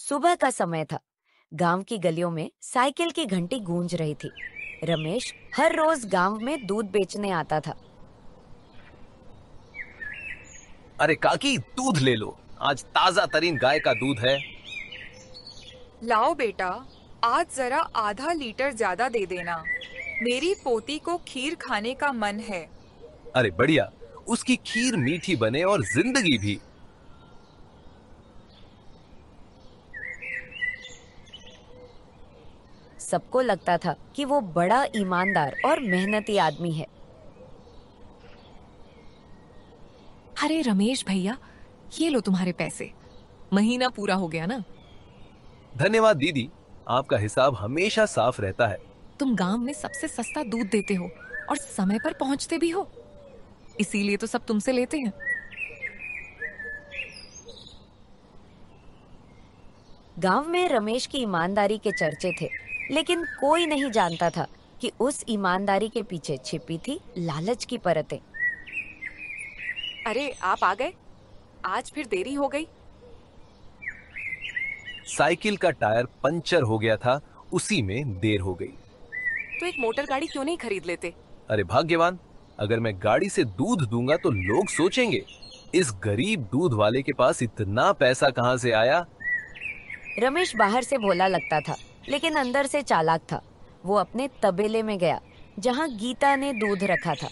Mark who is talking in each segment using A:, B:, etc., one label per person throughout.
A: सुबह का समय था। गांव की गलियों में साइकिल की घंटी गूंज रही थी। रमेश हर रोज गांव में दूध बेचने आता था।
B: अरे काकी, दूध ले लो। आज ताजा तरीन गाय का दूध है।
C: लाओ बेटा, आज जरा आधा लीटर ज्यादा दे देना। मेरी पोती को खीर खाने का मन है।
B: अरे बढ़िया, उसकी खीर मीठी बने और जिंदगी भी।
A: सबको लगता था कि वो बड़ा ईमानदार और मेहनती आदमी है।
D: अरे रमेश भैया, ये लो तुम्हारे पैसे। महीना पूरा हो गया ना।
B: धन्यवाद दीदी, आपका हिसाब हमेशा साफ रहता है।
D: तुम गांव में सबसे सस्ता दूध देते हो और समय पर पहुंचते भी हो, इसीलिए तो सब तुमसे लेते हैं।
A: गांव में रमेश की ईमानदारी के चर्चे थे, लेकिन कोई नहीं जानता था कि उस ईमानदारी के पीछे छिपी थी लालच की परतें।
E: अरे आप आ गए, आज फिर देरी हो गई।
B: साइकिल का टायर पंचर हो गया था, उसी में देर हो गई।
E: तो एक मोटर गाड़ी क्यों नहीं खरीद लेते?
B: अरे भाग्यवान, अगर मैं गाड़ी से दूध दूंगा तो लोग सोचेंगे इस गरीब दूध वाले के पास इतना पैसा कहां से आया।
A: रमेश बाहर से भोला लगता था, लेकिन अंदर से चालाक था। वो अपने तबेले में गया जहां गीता ने दूध रखा था।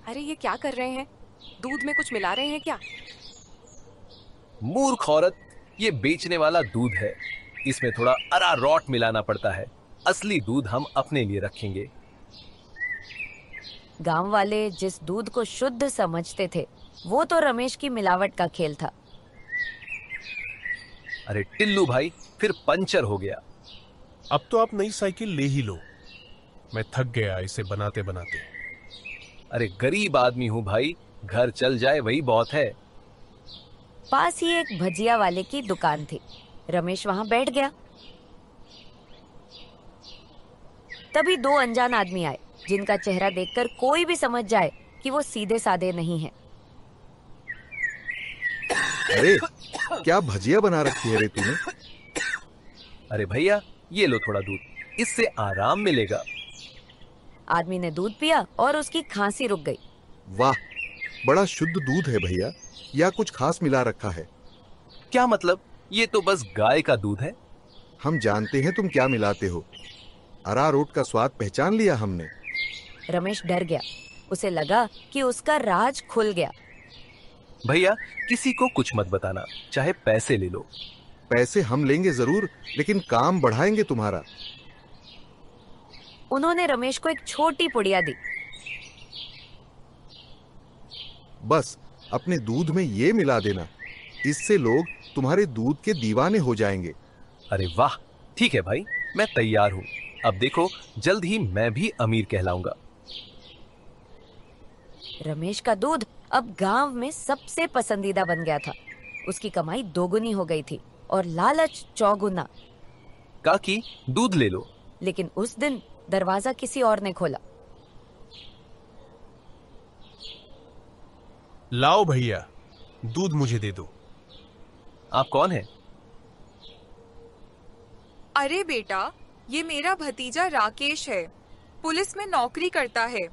E: अरे ये क्या कर रहे हैं? दूध में कुछ मिला रहे हैं क्या?
B: मूर्ख औरत, ये बेचने वाला दूध है। इसमें थोड़ा अरारोट मिलाना पड़ता है। असली दूध हम अपने लिए रखेंगे।
A: गांव वाले जिस दूध को शुद्ध समझते थे, वो तो रमेश की मिलावट का खेल था।
B: अरे टिल्लू भाई, फिर पंचर हो गया।
F: अब तो आप नई साइकिल ले ही लो, मैं थक गया इसे बनाते बनाते।
B: अरे गरीब आदमी हूं भाई, घर चल जाए वही बहुत है।
A: पास ही एक भजिया वाले की दुकान थी। रमेश वहां बैठ गया। तभी दो अनजान आदमी आए, जिनका चेहरा देखकर कोई भी समझ जाए कि वो सीधे साधे नहीं हैं।
G: अरे क्या भजिया बना रखी है रे तूने?
B: अरे भैया, ये लो थोड़ा दूध, इससे आराम मिलेगा।
A: आदमी ने दूध पिया और उसकी खांसी रुक गई।
G: वाह, बड़ा शुद्ध दूध है भैया, या कुछ खास मिला रखा है?
B: क्या मतलब? ये तो बस गाय का दूध है।
G: हम जानते हैं तुम क्या मिलाते हो। अरारोट का स्वाद पहचान लिया हमने।
A: रमेश डर गया। उसे लगा कि उसका राज खुल गया।
B: भैया, किसी को कुछ मत बताना, चाहे पैसे ले लो।
G: पैसे हम लेंगे जरूर, लेकिन काम बढ़ाएंगे तुम्हारा।
A: उन्होंने रमेश को एक छोटी पुड़िया दी।
G: बस अपने दूध में ये मिला देना, इससे लोग तुम्हारे दूध के दीवाने हो जाएंगे।
B: अरे वाह, ठीक है भाई, मैं तैयार हूं। अब देखो, जल्द ही मैं भी अमीर कहलाऊंगा।
A: रमेश का दूध अब गांव में सबसे पसंदीदा बन गया था। उसकी कमाई दोगुनी हो गई थी और लालच चौगुना।
B: काकी, दूध ले लो।
A: लेकिन उस दिन दरवाजा किसी और ने खोला।
F: लाओ भैया, दूध मुझे दे दो।
B: आप कौन हैं?
C: अरे बेटा, ये मेरा भतीजा राकेश है, पुलिस में नौकरी करता है।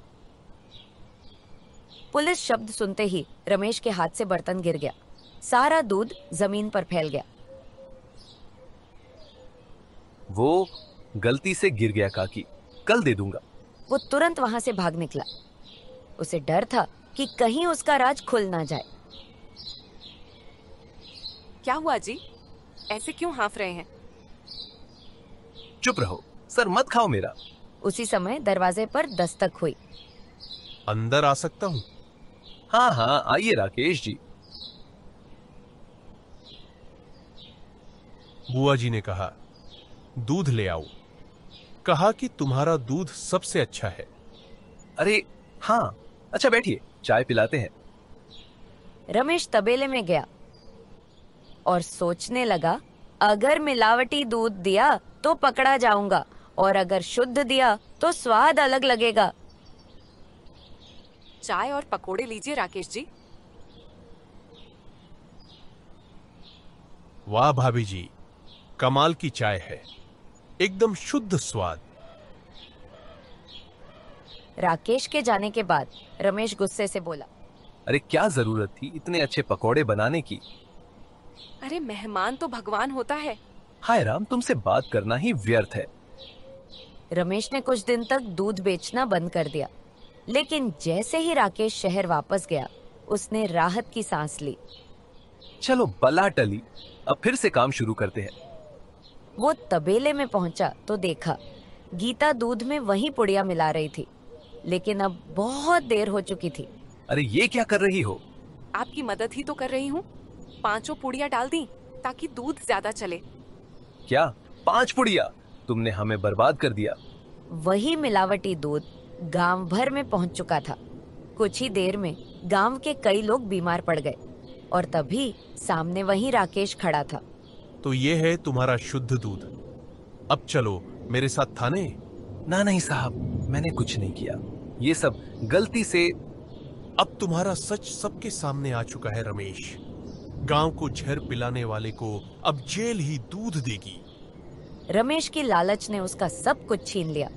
A: पुलिस शब्द सुनते ही रमेश के हाथ से बर्तन गिर गया। सारा दूध जमीन पर फैल गया।
B: वो गलती से गिर गया काकी, कल दे दूंगा।
A: वो तुरंत वहां से भाग निकला। उसे डर था कि कहीं उसका राज खुल ना जाए।
E: क्या हुआ जी? ऐसे क्यों हाँफ रहे हैं?
B: चुप रहो, सर मत खाओ मेरा।
A: उसी समय दरवाजे पर दस्तक हुई।
F: अंदर आ सकता हूं?
B: हाँ हाँ, आइए राकेश जी।
F: बुआ जी ने कहा दूध ले आओ, कहा कि तुम्हारा दूध सबसे अच्छा है।
B: अरे हाँ, अच्छा बैठिए, चाय पिलाते हैं।
A: रमेश तबेले में गया और सोचने लगा, अगर मिलावटी दूध दिया तो पकड़ा जाऊंगा, और अगर शुद्ध दिया तो स्वाद अलग लगेगा।
E: चाय और पकोड़े लीजिए राकेश जी।
F: वाह भाभी जी, कमाल की चाय है, एकदम शुद्ध स्वाद।
A: राकेश के जाने के बाद रमेश गुस्से से बोला।
B: अरे क्या जरूरत थी इतने अच्छे पकौड़े बनाने की।
E: अरे मेहमान तो भगवान होता है।
B: हाय राम, तुमसे बात करना ही व्यर्थ है।
A: रमेश ने कुछ दिन तक दूध बेचना बंद कर दिया, लेकिन जैसे ही राकेश शहर वापस गया उसने राहत की सांस ली।
B: चलो बला टली, अब फिर से काम शुरू करते हैं।
A: वो तबेले में पहुंचा तो देखा गीता दूध में वही पुड़िया मिला रही थी, लेकिन अब बहुत देर हो चुकी थी।
B: अरे ये क्या कर रही हो?
E: आपकी मदद ही तो कर रही हूँ। 5 पुड़िया डाल दी ताकि दूध ज्यादा चले।
B: क्या 5 पुड़िया? तुमने हमें बर्बाद कर दिया।
A: वही मिलावटी दूध गांव भर में पहुंच चुका था। कुछ ही देर में गांव के कई लोग बीमार पड़ गए और तभी सामने वही राकेश खड़ा था।
F: तो ये है तुम्हारा शुद्ध दूध। अब चलो मेरे साथ थाने।
B: ना नहीं साहब, मैंने कुछ नहीं किया, ये सब गलती से।
F: अब तुम्हारा सच सबके सामने आ चुका है रमेश। गांव को जहर पिलाने वाले को अब जेल ही दूध देगी।
A: रमेश की लालच ने उसका सब कुछ छीन लिया।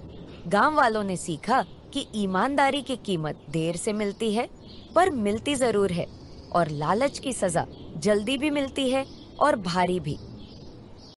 A: गांव वालों ने सीखा कि ईमानदारी की कीमत देर से मिलती है, पर मिलती जरूर है, और लालच की सजा जल्दी भी मिलती है और भारी भी।